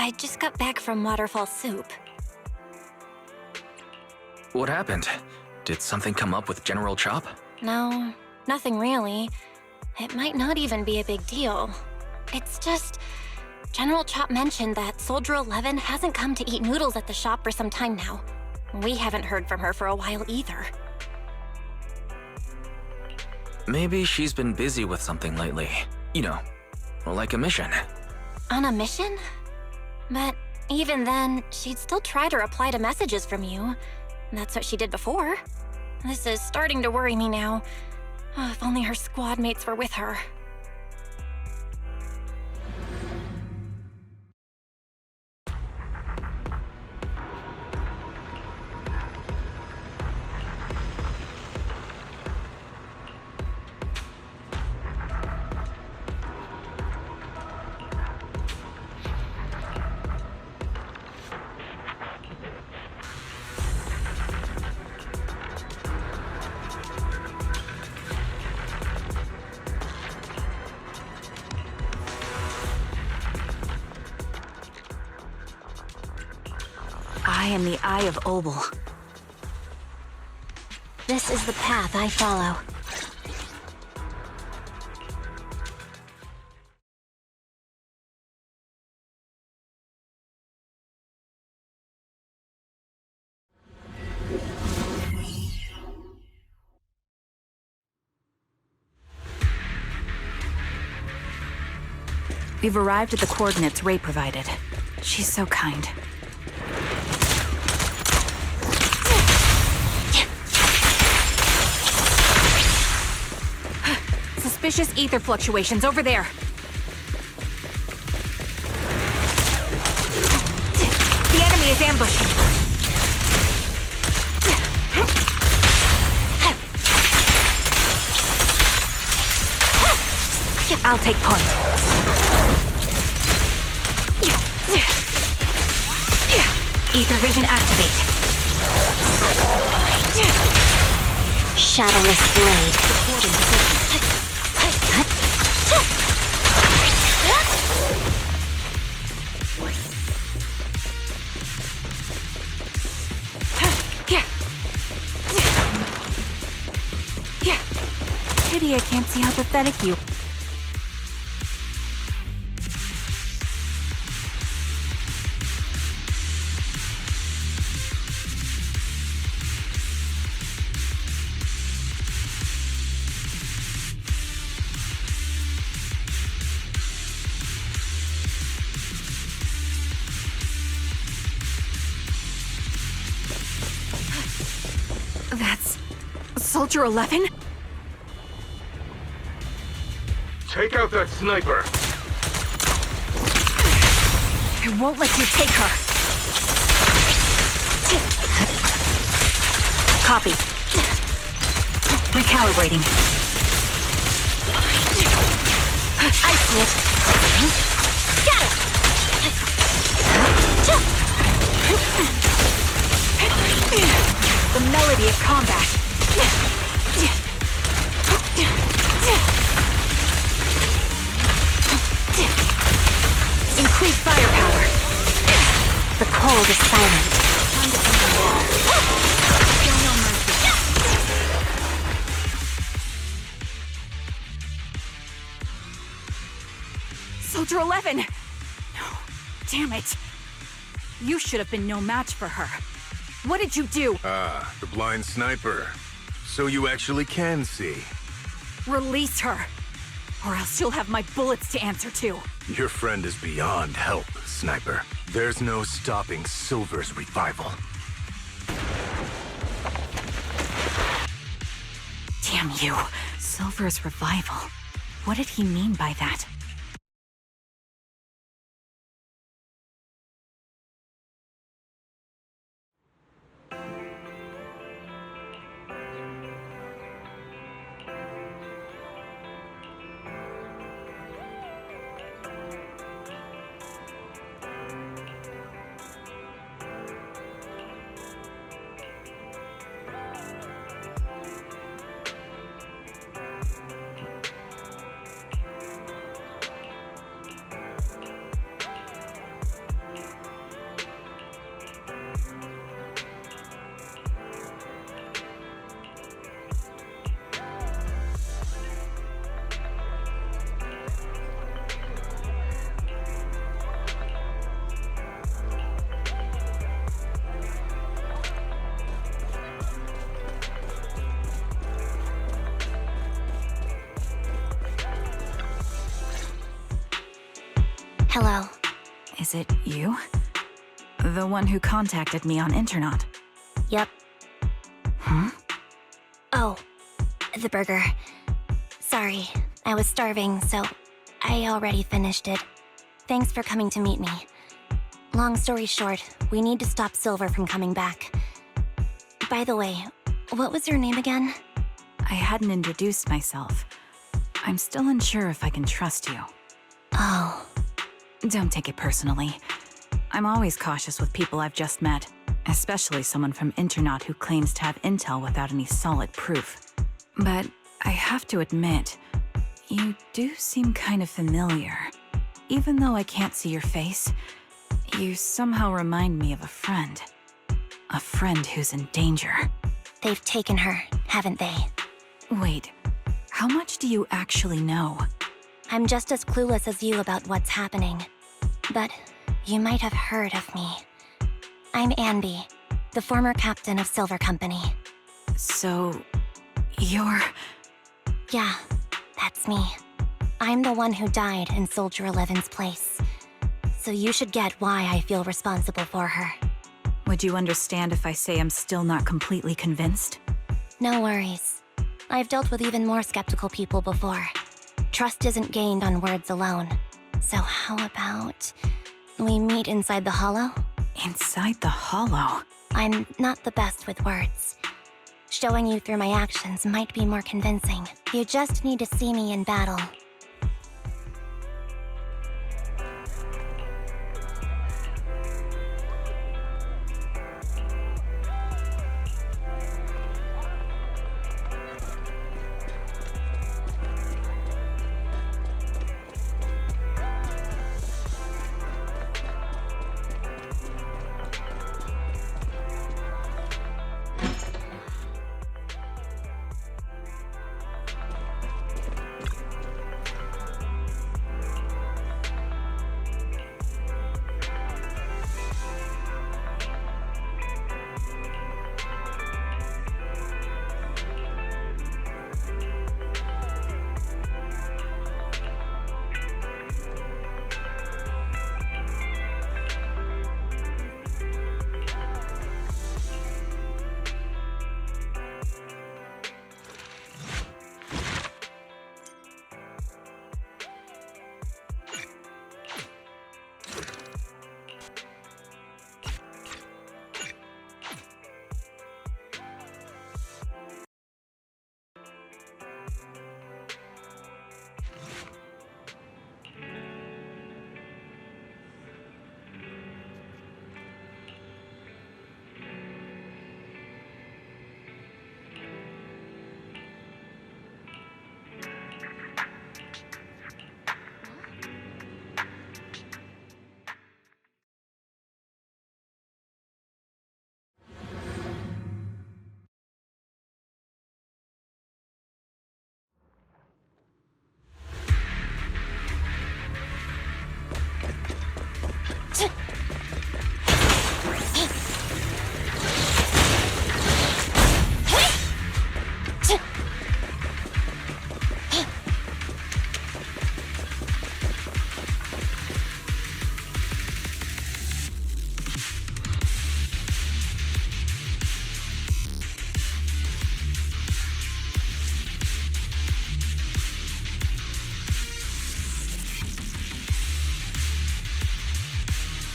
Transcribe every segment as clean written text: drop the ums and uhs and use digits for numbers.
I just got back from Waterfall Soup. What happened? Did something come up with General Chop? No, nothing really. It might not even be a big deal. It's just... General Chop mentioned that Soldier 11 hasn't come to eat noodles at the shop for some time now. We haven't heard from her for a while either. Maybe she's been busy with something lately. You know, like a mission. On a mission? But even then, she'd still try to reply to messages from you. That's what she did before. This is starting to worry me now. Oh, if only her squad mates were with her. I am the Eye of Obel. This is the path I follow. We've arrived at the coordinates Ray provided. She's so kind. Suspicious ether fluctuations over there. The enemy is ambushing. I'll take point. Ether vision activate. Shadowless blade. Pity I can't see how pathetic you. That's Soldier 11? Take out that sniper! I won't let you take her. Copy. Recalibrating. I see it. Got it! The melody of combat. Increase firepower. The cold is silent. Show no mercy. Soldier 11! No. Damn it. You should have been no match for her. What did you do? Ah, the blind sniper. So you actually can see. Release her. Or else you'll have my bullets to answer to. Your friend is beyond help, Sniper. There's no stopping Silver's revival. Damn you. Silver's revival. What did he mean by that? Hello. Is it you? The one who contacted me on Internet? Yep. Hmm? Oh, the burger. Sorry, I was starving, so I already finished it. Thanks for coming to meet me. Long story short, we need to stop Silver from coming back. By the way, what was your name again? I hadn't introduced myself. I'm still unsure if I can trust you. Oh. Don't take it personally. I'm always cautious with people I've just met, especially someone from Internet who claims to have intel without any solid proof. But I have to admit, you do seem kind of familiar. Even though I can't see your face, you somehow remind me of a friend. A friend who's in danger. They've taken her, haven't they? Wait, how much do you actually know? I'm just as clueless as you about what's happening. But you might have heard of me. I'm Anby, the former captain of Silver Company. So, you're... Yeah, that's me. I'm the one who died in Soldier 11's place. So you should get why I feel responsible for her. Would you understand if I say I'm still not completely convinced? No worries. I've dealt with even more skeptical people before. Trust isn't gained on words alone. So how about we meet inside the Hollow? Inside the Hollow? I'm not the best with words. Showing you through my actions might be more convincing. You just need to see me in battle.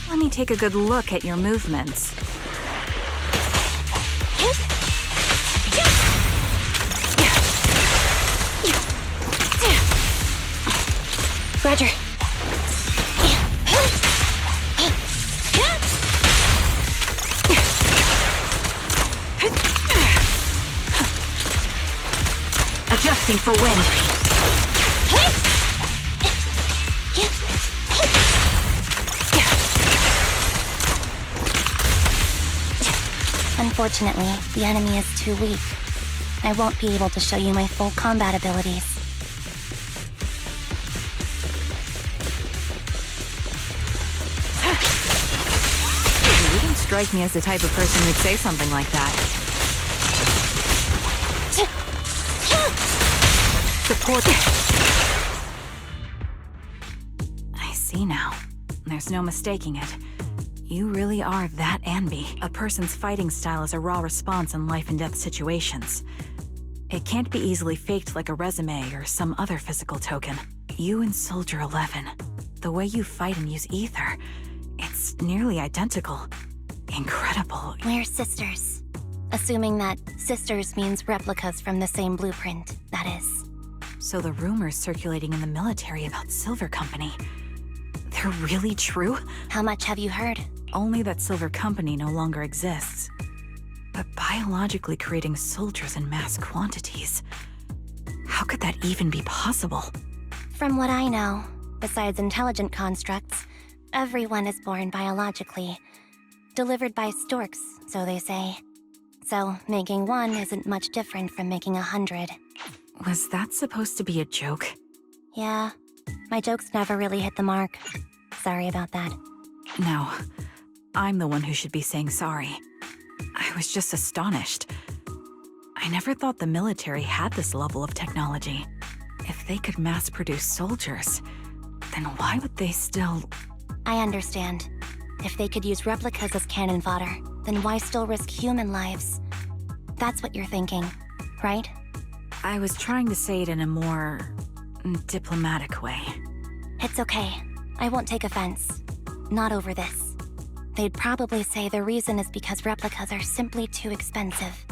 Let me take a good look at your movements. Roger. Adjusting for wind. Unfortunately, the enemy is too weak. I won't be able to show you my full combat abilities. You don't strike me as the type of person who'd say something like that. Support. I see now. There's no mistaking it. You really are that Anby. A person's fighting style is a raw response in life and death situations. It can't be easily faked like a resume or some other physical token. You and Soldier 11, the way you fight and use ether, it's nearly identical. Incredible. We're sisters. Assuming that sisters means replicas from the same blueprint, that is. So the rumors circulating in the military about Silver Company, they're really true? How much have you heard? Only that Silver Company no longer exists. But biologically creating soldiers in mass quantities, how could that even be possible? From what I know, besides intelligent constructs, everyone is born biologically. Delivered by storks, so they say. So, making one isn't much different from making 100. Was that supposed to be a joke? Yeah, my jokes never really hit the mark. Sorry about that. No, I'm the one who should be saying sorry. I was just astonished. I never thought the military had this level of technology. If they could mass-produce soldiers, then why would they still... I understand. If they could use replicas as cannon fodder, then why still risk human lives? That's what you're thinking, right? I was trying to say it in a more... diplomatic way. It's okay. I won't take offense. Not over this. They'd probably say the reason is because replicas are simply too expensive.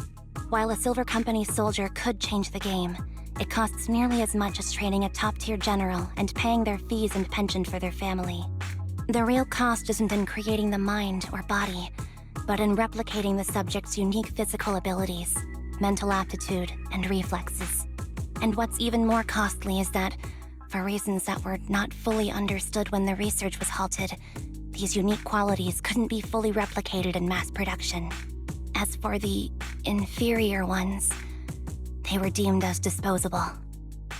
While a Silver Company soldier could change the game, it costs nearly as much as training a top-tier general and paying their fees and pension for their family. The real cost isn't in creating the mind or body, but in replicating the subject's unique physical abilities, mental aptitude, and reflexes. And what's even more costly is that, for reasons that were not fully understood when the research was halted, these unique qualities couldn't be fully replicated in mass production. As for the inferior ones, they were deemed as disposable.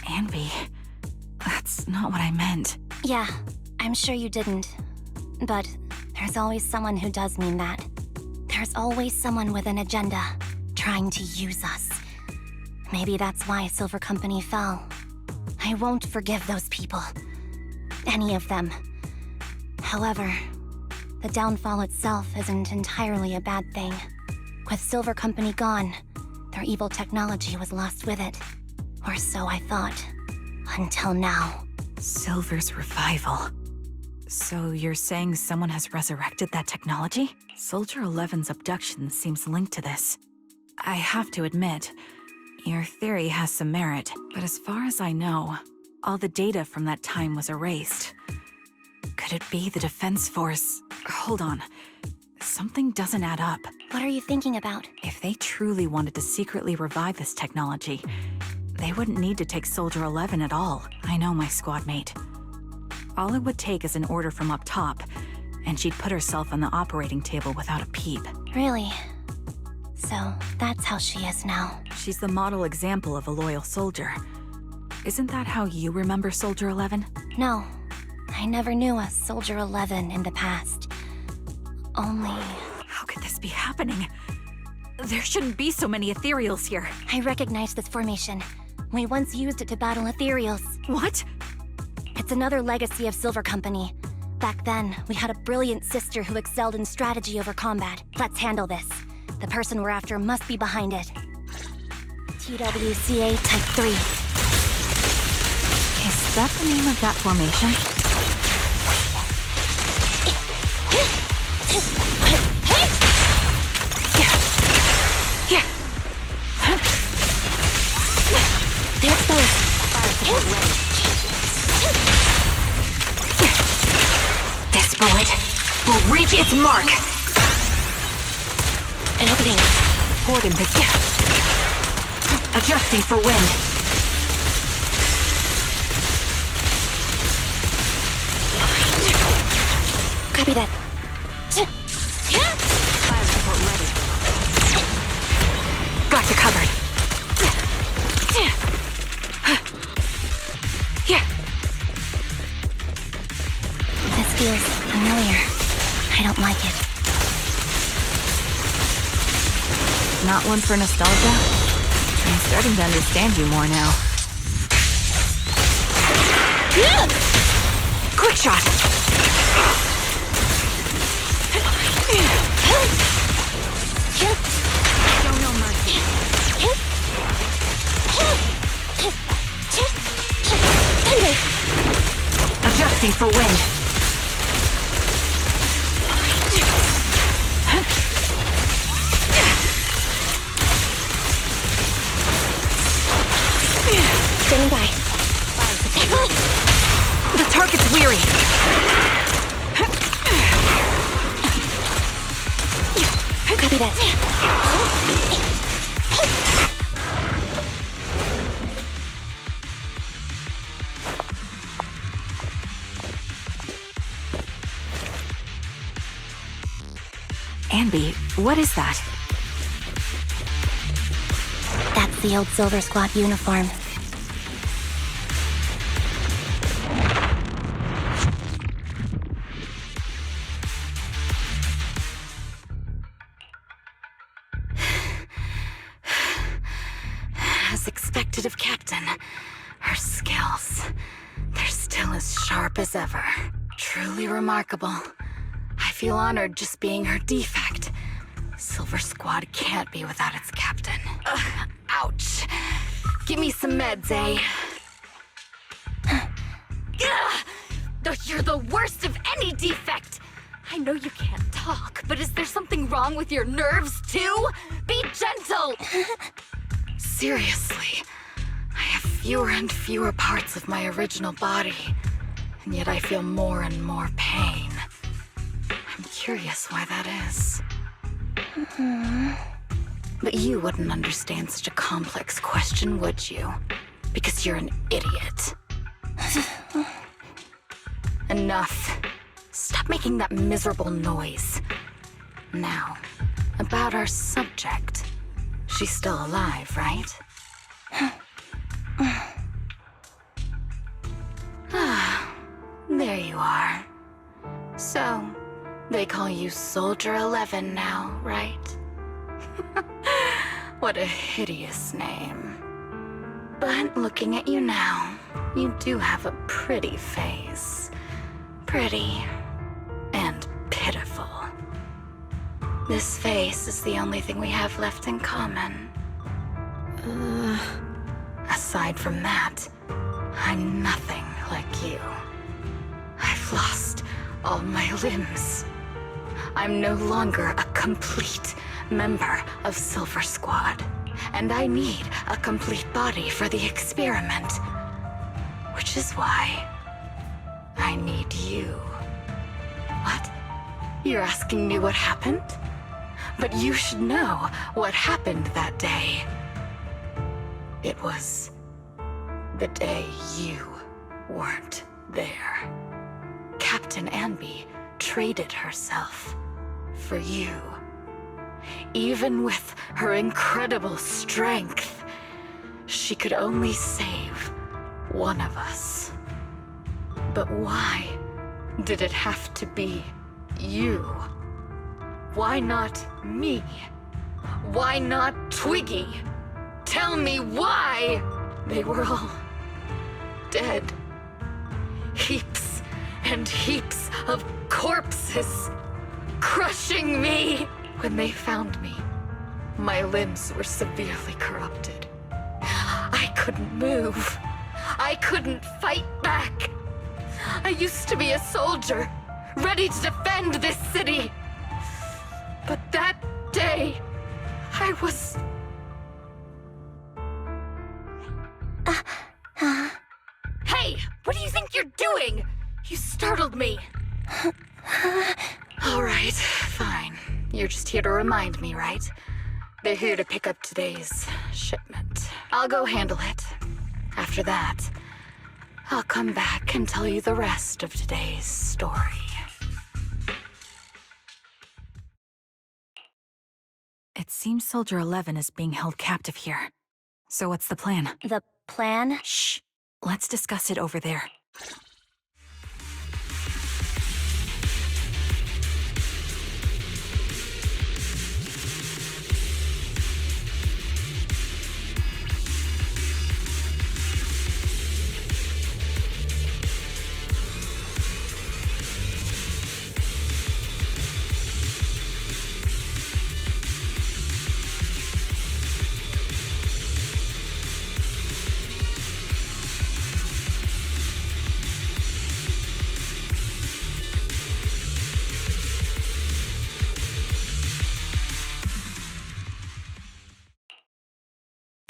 Anby, that's not what I meant. Yeah, I'm sure you didn't. But there's always someone who does mean that. There's always someone with an agenda, trying to use us. Maybe that's why Silver Company fell. I won't forgive those people. Any of them. However, the downfall itself isn't entirely a bad thing. With Silver Company gone, their evil technology was lost with it. Or so I thought. Until now. Silver's revival. So you're saying someone has resurrected that technology? Soldier 11's abduction seems linked to this. I have to admit, your theory has some merit, but as far as I know, all the data from that time was erased. Could it be the Defense Force? Hold on. Something doesn't add up. What are you thinking about? If they truly wanted to secretly revive this technology, they wouldn't need to take Soldier 11 at all. I know my squad mate. All it would take is an order from up top, and she'd put herself on the operating table without a peep. Really? So, that's how she is now. She's the model example of a loyal soldier. Isn't that how you remember Soldier 11? No, I never knew a Soldier 11 in the past. Only... How could this be happening? There shouldn't be so many ethereals here. I recognize this formation. We once used it to battle ethereals. What? It's another legacy of Silver Company. Back then, we had a brilliant sister who excelled in strategy over combat. Let's handle this. The person we're after must be behind it. TWCA Type 3. Is that the name of that formation? There's those. Fire support ready. This bullet will reach its mark. An opening. Port in position. Adjusting for wind. Copy that. Fire support ready. Got you covered. This feels familiar. I don't like it. Not one for nostalgia? I'm starting to understand you more now. Quick shot! Show no mercy. Adjusting for wind. Standing by. The target's weary. Copy that. Anby, what is that? That's the old Silver Squad uniform. As expected of Captain, her skills, they're still as sharp as ever. Truly remarkable. I feel honored just being her defect. Silver Squad can't be without its captain. Ugh, ouch. Give me some meds, eh? Ugh, you're the worst of any defect! I know you can't talk, but is there something wrong with your nerves, too? Be gentle! Seriously, I have fewer and fewer parts of my original body, and yet I feel more and more pain. I'm curious why that is. But you wouldn't understand such a complex question, would you? Because you're an idiot. Enough. Stop making that miserable noise. Now, about our subject. She's still alive, right? There you are. So, they call you Soldier 11 now, right? What a hideous name. But looking at you now, you do have a pretty face. Pretty and pitiful. This face is the only thing we have left in common. Aside from that, I'm nothing like you. I've lost all my limbs. I'm no longer a complete member of Silver Squad, and I need a complete body for the experiment. Which is why I need you. What? You're asking me what happened? But you should know what happened that day. It was the day you weren't there. Captain Anby traded herself for you. Even with her incredible strength, she could only save one of us. But why did it have to be you? Why not me? Why not Twiggy? Tell me why! They were all dead. Heaps and heaps of corpses crushing me. When they found me, my limbs were severely corrupted. I couldn't move. I couldn't fight back. I used to be a soldier, ready to defend this city. But that day, I was... Hey, what do you think you're doing? You startled me. All right, fine. You're just here to remind me, right? They're here to pick up today's shipment. I'll go handle it. After that, I'll come back and tell you the rest of today's story. It seems Soldier 11 is being held captive here. So what's the plan? The plan? Shh. Let's discuss it over there.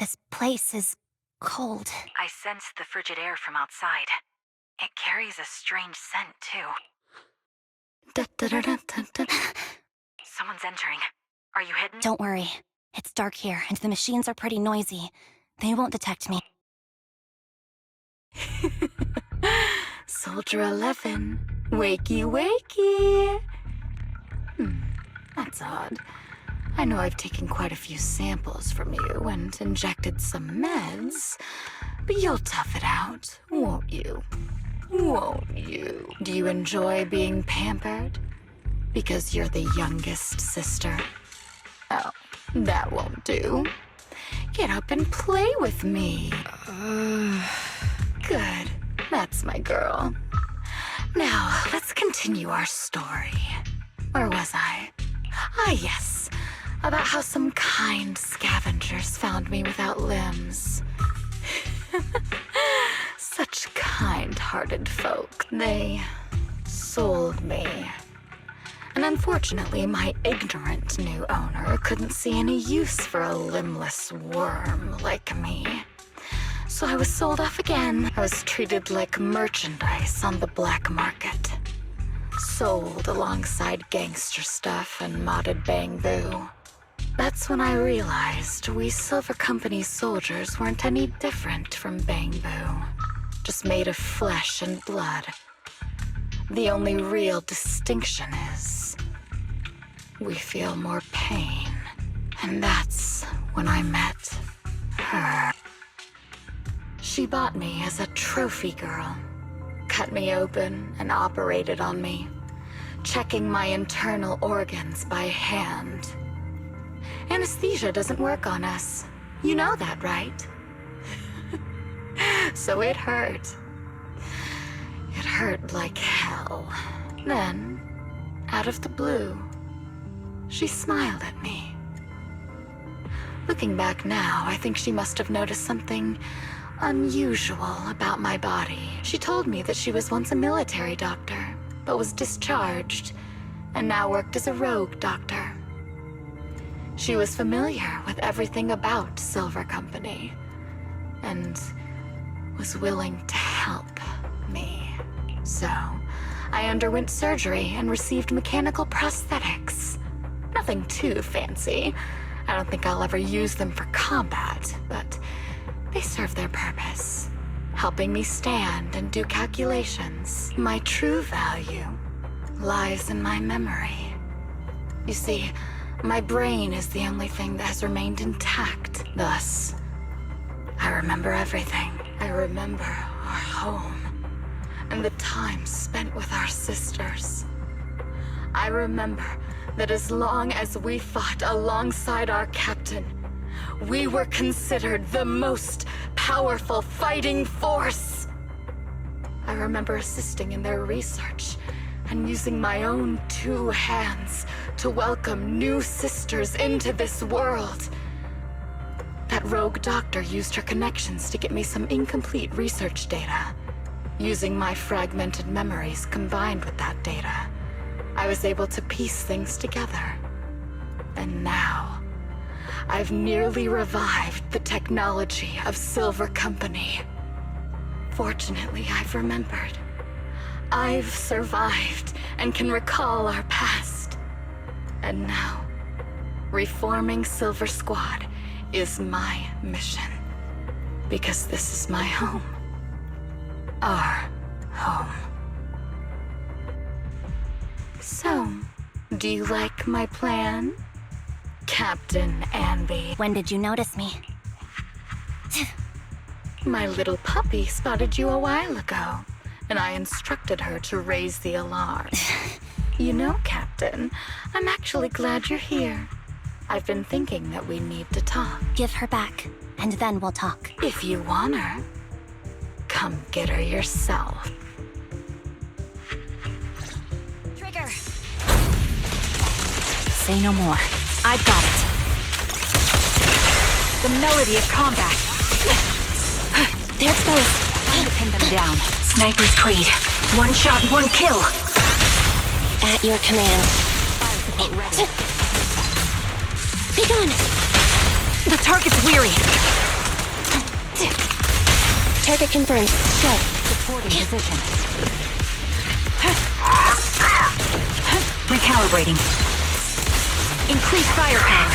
This place is cold. I sense the frigid air from outside. It carries a strange scent, too. Someone's entering. Are you hidden? Don't worry. It's dark here, and the machines are pretty noisy. They won't detect me. Soldier 11. Wakey, wakey. That's odd. I know I've taken quite a few samples from you and injected some meds, but you'll tough it out, won't you? Won't you? Do you enjoy being pampered? Because you're the youngest sister? Oh, that won't do. Get up and play with me. Good. That's my girl. Now, let's continue our story. Where was I? Ah, yes. About how some kind scavengers found me without limbs. Such kind-hearted folk. They sold me. And unfortunately, my ignorant new owner couldn't see any use for a limbless worm like me. So I was sold off again. I was treated like merchandise on the black market. Sold alongside gangster stuff and modded bamboo. That's when I realized we Silver Company soldiers weren't any different from bamboo. Just made of flesh and blood. The only real distinction is we feel more pain. And that's when I met her. She bought me as a trophy girl. Cut me open and operated on me, checking my internal organs by hand. Anesthesia doesn't work on us. You know that, right? So it hurt. It hurt like hell. Then, out of the blue, she smiled at me. Looking back now, I think she must have noticed something unusual about my body. She told me that she was once a military doctor, but was discharged, and now worked as a rogue doctor. She was familiar with everything about Silver Company, and was willing to help me. So, I underwent surgery and received mechanical prosthetics. Nothing too fancy. I don't think I'll ever use them for combat, but they serve their purpose, helping me stand and do calculations. My true value lies in my memory. You see, my brain is the only thing that has remained intact. Thus, I remember everything. I remember our home and the time spent with our sisters. I remember that as long as we fought alongside our captain, we were considered the most powerful fighting force. I remember assisting in their research and using my own 2 hands to welcome new sisters into this world. That rogue doctor used her connections to get me some incomplete research data. Using my fragmented memories combined with that data, I was able to piece things together. And now, I've nearly revived the technology of Silver Company. Fortunately, I've remembered. I've survived and can recall our past. And now, reforming Silver Squad is my mission. Because this is my home. Our home. So, do you like my plan, Captain Anby? When did you notice me? My little puppy spotted you a while ago, and I instructed her to raise the alarm. You know, Captain, I'm actually glad you're here. I've been thinking that we need to talk. Give her back, and then we'll talk. If you want her, come get her yourself. Trigger! Say no more. I've got it. The melody of combat. There it goes. Time to pin them down. Sniper's Creed. 1 shot, 1 kill. At your command. Fire support ready. Be gone! The target's weary. Target confirmed. Go. Supporting position. Recalibrating. Increase firepower.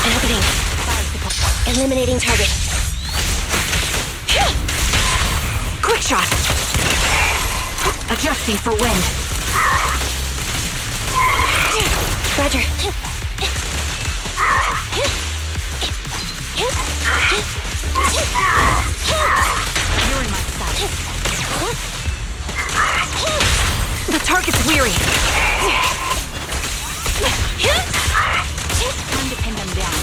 Happening. Eliminating target. Quick shot. Adjusting for wind. Roger. You're in my sight. The target's weary. Time to pin them down.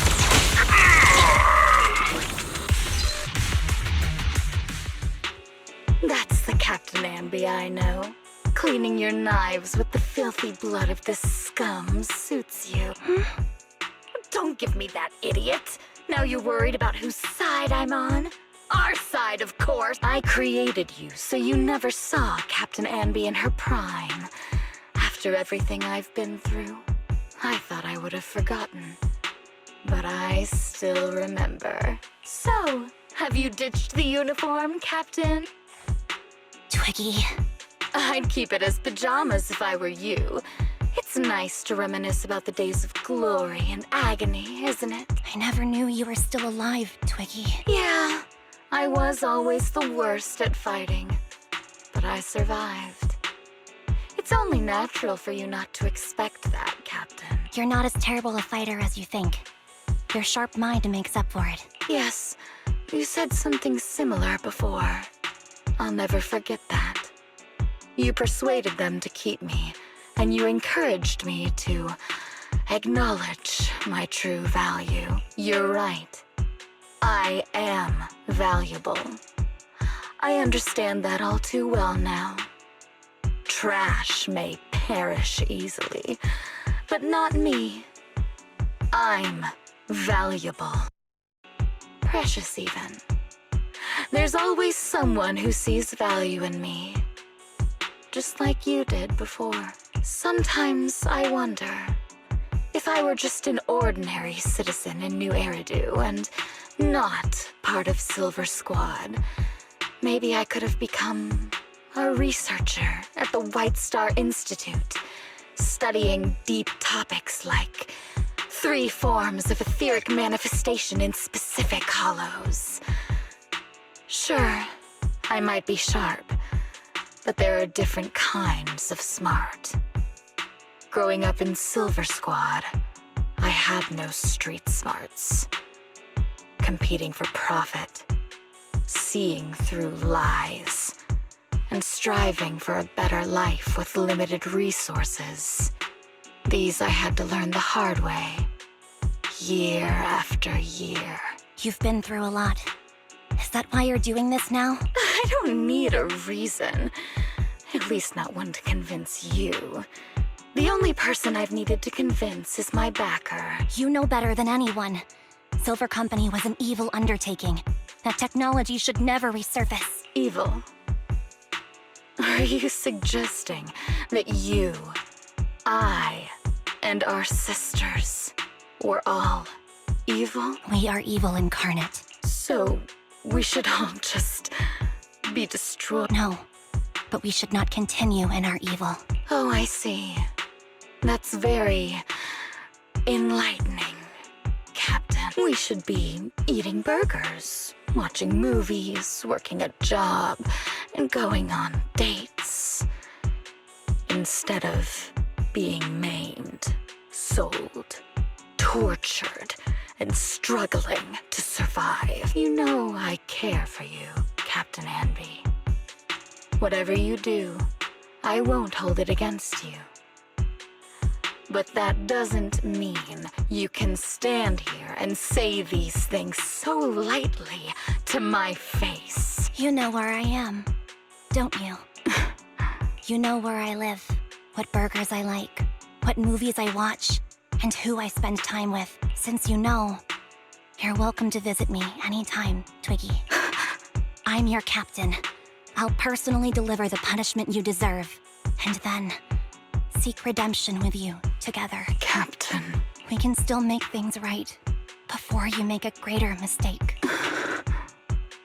That's the Captain Anby I know. Cleaning your knives with the filthy blood of this scum suits you. Don't give me that, idiot. Now you're worried about whose side I'm on? Our side, of course. I created you, so you never saw Captain Anby in her prime. After everything I've been through, I thought I would have forgotten. But I still remember. So, have you ditched the uniform, Captain? Twiggy. I'd keep it as pajamas if I were you. It's nice to reminisce about the days of glory and agony, isn't it? I never knew you were still alive, Twiggy. Yeah, I was always the worst at fighting. But I survived. It's only natural for you not to expect that, Captain. You're not as terrible a fighter as you think. Your sharp mind makes up for it. Yes, you said something similar before. I'll never forget that. You persuaded them to keep me, and you encouraged me to acknowledge my true value. You're right. I am valuable. I understand that all too well now. Trash may perish easily, but not me. I'm valuable. Precious even. There's always someone who sees value in me. Just like you did before. Sometimes I wonder if I were just an ordinary citizen in New Eridu and not part of Silver Squad, maybe I could have become a researcher at the White Star Institute, studying deep topics like 3 forms of etheric manifestation in specific hollows. Sure, I might be sharp, but there are different kinds of smart. Growing up in Silver Squad, I had no street smarts. Competing for profit, seeing through lies, and striving for a better life with limited resources. These I had to learn the hard way, year after year. You've been through a lot. Is that why you're doing this now? I don't need a reason. At least not one to convince you. The only person I've needed to convince is my backer. You know better than anyone. Silver Company was an evil undertaking. That technology should never resurface. Evil? Are you suggesting that you, I, and our sisters were all evil? We are evil incarnate. So, we should all just be destroyed? No, but we should not continue in our evil. Oh, I see. That's very enlightening, Captain. We should be eating burgers, watching movies, working a job, and going on dates. Instead of being maimed, sold, tortured, and struggling to survive. You know I care for you, Captain Anby. Whatever you do, I won't hold it against you. But that doesn't mean you can stand here and say these things so lightly to my face. You know where I am, don't you? You know where I live, what burgers I like, what movies I watch, and who I spend time with. Since you know, you're welcome to visit me anytime, Twiggy. I'm your captain. I'll personally deliver the punishment you deserve. And then, seek redemption with you together. Captain. We can still make things right before you make a greater mistake.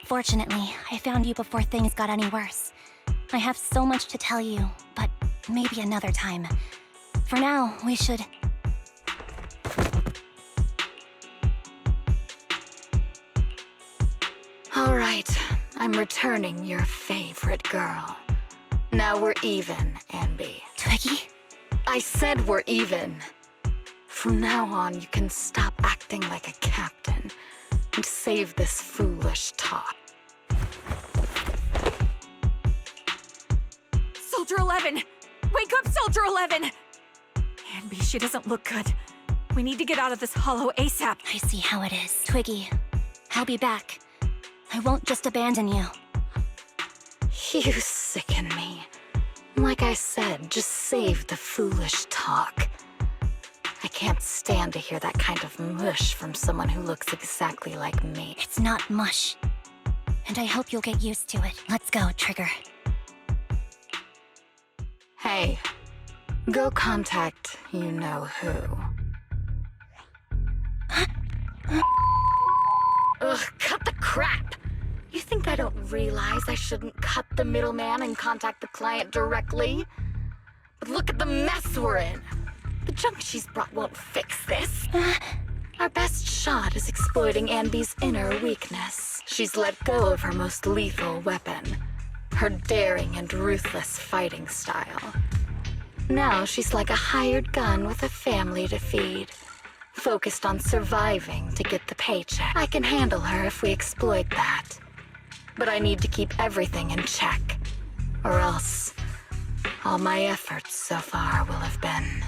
Fortunately, I found you before things got any worse. I have so much to tell you, but maybe another time. For now, we should... All right, I'm returning your favorite girl. Now we're even, Anby. Twiggy? I said we're even. From now on, you can stop acting like a captain and save this foolish talk. Soldier 11! Wake up, Soldier 11! Anby, she doesn't look good. We need to get out of this hollow ASAP. I see how it is. Twiggy, I'll be back. I won't just abandon you. You sicken me. Like I said, just save the foolish talk. I can't stand to hear that kind of mush from someone who looks exactly like me. It's not mush. And I hope you'll get used to it. Let's go, Trigger. Hey, go contact you-know-who. Ugh, cut the crap! You think I don't realize I shouldn't cut the middleman and contact the client directly? But look at the mess we're in! The junk she's brought won't fix this. Our best shot is exploiting Anby's inner weakness. She's let go of her most lethal weapon, her daring and ruthless fighting style. Now she's like a hired gun with a family to feed, focused on surviving to get the paycheck. I can handle her if we exploit that. But I need to keep everything in check, or else all my efforts so far will have been...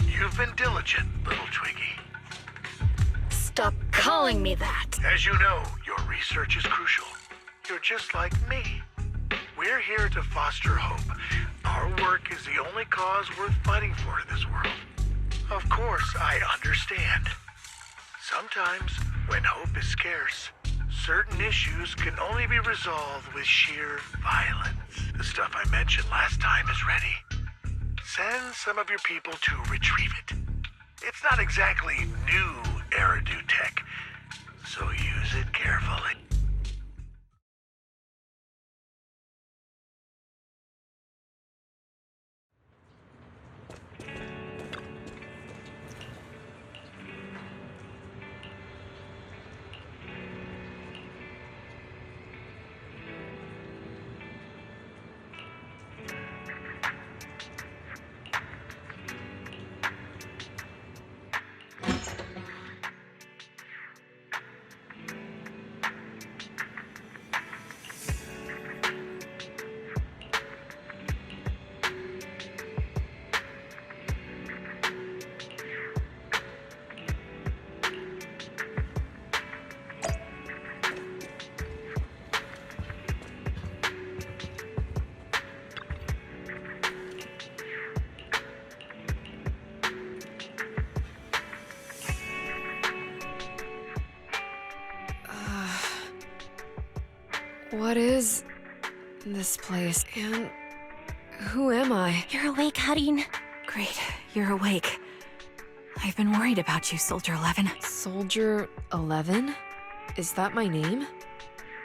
You've been diligent, little Twiggy. Stop calling me that! As you know, your research is crucial. You're just like me. We're here to foster hope. Our work is the only cause worth fighting for in this world. Of course, I understand. Sometimes, when hope is scarce, certain issues can only be resolved with sheer violence. The stuff I mentioned last time is ready. Send some of your people to retrieve it. It's not exactly new Eridu tech, so use it carefully. What is this place? And who am I? You're awake, Harin. Great, you're awake. I've been worried about you, Soldier 11. Soldier 11? Is that my name?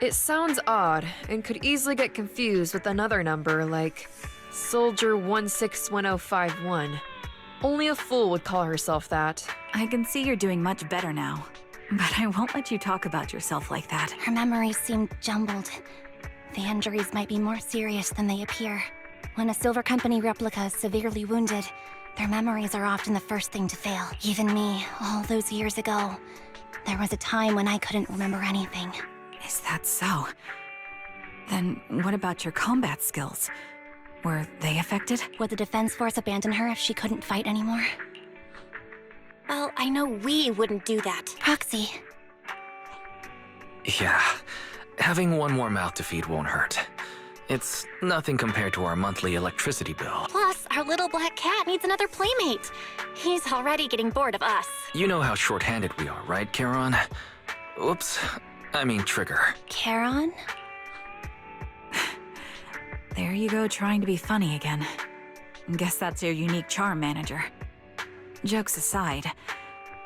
It sounds odd and could easily get confused with another number like Soldier 161051. Only a fool would call herself that. I can see you're doing much better now. But I won't let you talk about yourself like that. Her memories seem jumbled. The injuries might be more serious than they appear. When a Silver Company replica is severely wounded, their memories are often the first thing to fail. Even me, all those years ago, there was a time when I couldn't remember anything. Is that so? Then what about your combat skills? Were they affected? Would the Defense Force abandon her if she couldn't fight anymore? Well, I know we wouldn't do that. Proxy. Yeah, having one more mouth to feed won't hurt. It's nothing compared to our monthly electricity bill. Plus, our little black cat needs another playmate. He's already getting bored of us. You know how short-handed we are, right, Charon? Oops, I mean Trigger. Charon? There you go, trying to be funny again. Guess that's your unique charm, Manager. Jokes aside,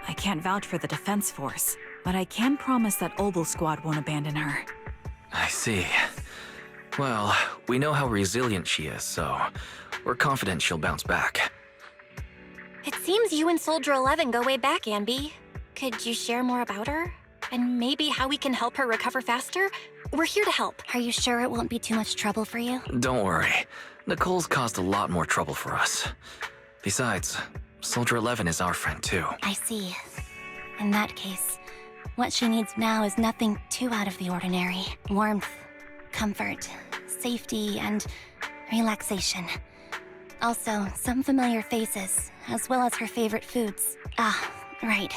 I can't vouch for the Defense Force, but I can promise that Obel Squad won't abandon her. I see. Well, we know how resilient she is, so we're confident she'll bounce back. It seems you and Soldier 11 go way back, Ambi. Could you share more about her? And maybe how we can help her recover faster? We're here to help. Are you sure it won't be too much trouble for you? Don't worry. Nicole's caused a lot more trouble for us. Besides, Soldier 11 is our friend too. I see. In that case, what she needs now is nothing too out of the ordinary. Warmth, comfort, safety, and relaxation. Also, some familiar faces, as well as her favorite foods. Ah, right.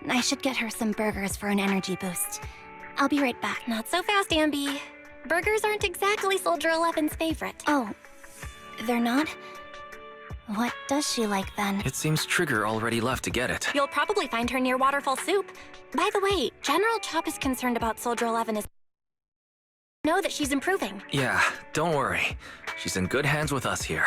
I should get her some burgers for an energy boost. I'll be right back. Not so fast, Ambi. Burgers aren't exactly Soldier 11's favorite. Oh, they're not? What does she like then? It seems Trigger already left to get it. You'll probably find her near Waterfall Soup. By the way, General Chop is concerned about Soldier 11 as know that she's improving. Yeah, don't worry. She's in good hands with us here.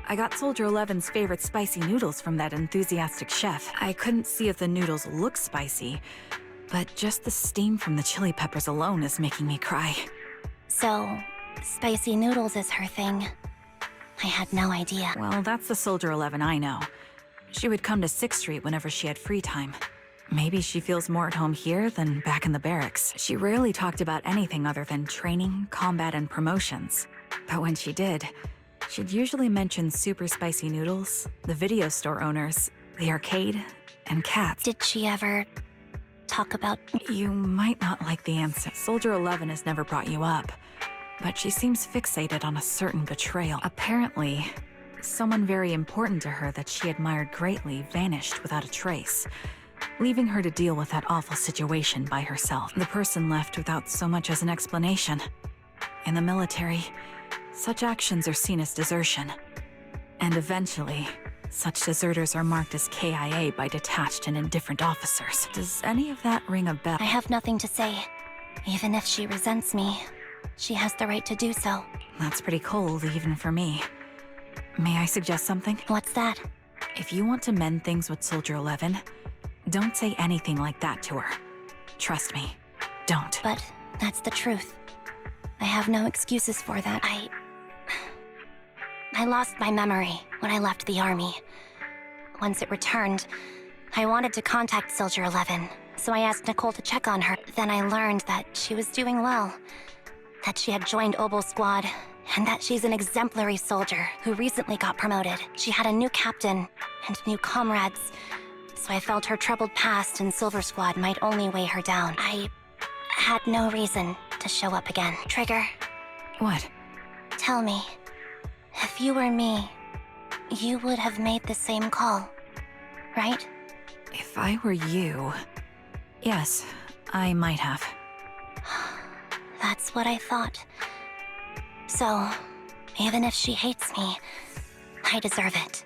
I got Soldier 11's favorite spicy noodles from that enthusiastic chef. I couldn't see if the noodles look spicy, but just the steam from the chili peppers alone is making me cry. So, spicy noodles is her thing. I had no idea. Well, that's the Soldier 11 I know. She would come to 6th Street whenever she had free time. Maybe she feels more at home here than back in the barracks. She rarely talked about anything other than training, combat, and promotions. But when she did, she'd usually mention super spicy noodles, the video store owners, the arcade, and cats. Did she ever talk about... You might not like the answer. Soldier 11 has never brought you up, but she seems fixated on a certain betrayal. Apparently, someone very important to her that she admired greatly vanished without a trace, leaving her to deal with that awful situation by herself. The person left without so much as an explanation. In the military, such actions are seen as desertion. And eventually, such deserters are marked as KIA by detached and indifferent officers. Does any of that ring a bell? I have nothing to say. Even if she resents me, she has the right to do so. That's pretty cold, even for me. May I suggest something? What's that? If you want to mend things with Soldier 11, don't say anything like that to her. Trust me, don't. But that's the truth. I have no excuses for that. I lost my memory when I left the army. Once it returned, I wanted to contact Soldier 11, so I asked Nicole to check on her. Then I learned that she was doing well, that she had joined Obel Squad, and that she's an exemplary soldier who recently got promoted. She had a new captain and new comrades, so I felt her troubled past in Silver Squad might only weigh her down. I had no reason to show up again. Trigger, What? tell me, if you were me, you would have made the same call, right? If I were you... Yes, I might have. That's what I thought. So, even if she hates me, I deserve it.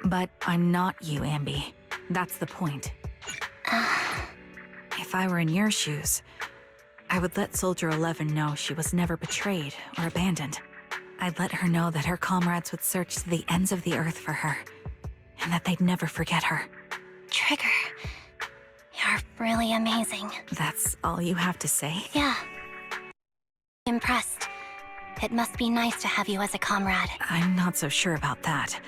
But I'm not you, Ambi. That's the point. If I were in your shoes, I would let Soldier 11 know she was never betrayed or abandoned. I'd let her know that her comrades would search to the ends of the earth for her, and that they'd never forget her. Trigger, you're really amazing. That's all you have to say? Yeah. Impressed. It must be nice to have you as a comrade. I'm not so sure about that.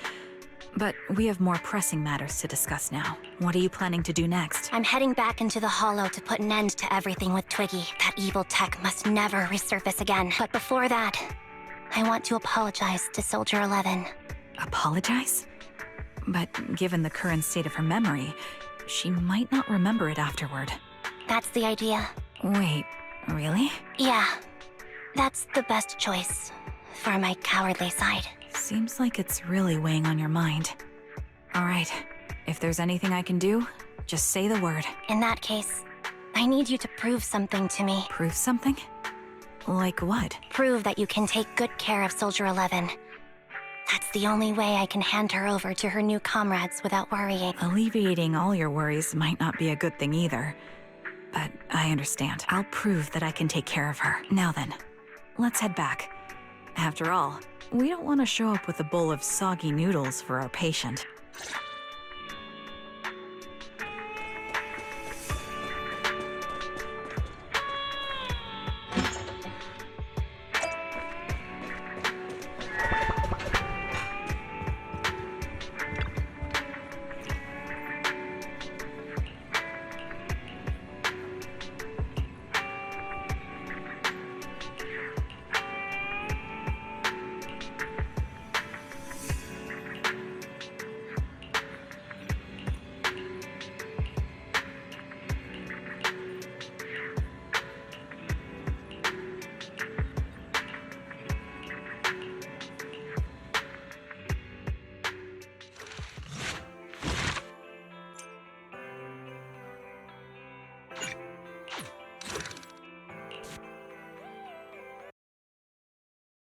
But we have more pressing matters to discuss now. What are you planning to do next? I'm heading back into the Hollow to put an end to everything with Twiggy. That evil tech must never resurface again. But before that, I want to apologize to Soldier 11. Apologize? But given the current state of her memory, she might not remember it afterward. That's the idea. Wait, really? Yeah, that's the best choice for my cowardly side. Seems like it's really weighing on your mind. All right, if there's anything I can do, just say the word. In that case, I need you to prove something to me. Prove something? Like what? Prove that you can take good care of Soldier 11. That's the only way I can hand her over to her new comrades without worrying. Alleviating all your worries might not be a good thing either. But I understand. I'll prove that I can take care of her. Now then, let's head back. After all, we don't want to show up with a bowl of soggy noodles for our patient.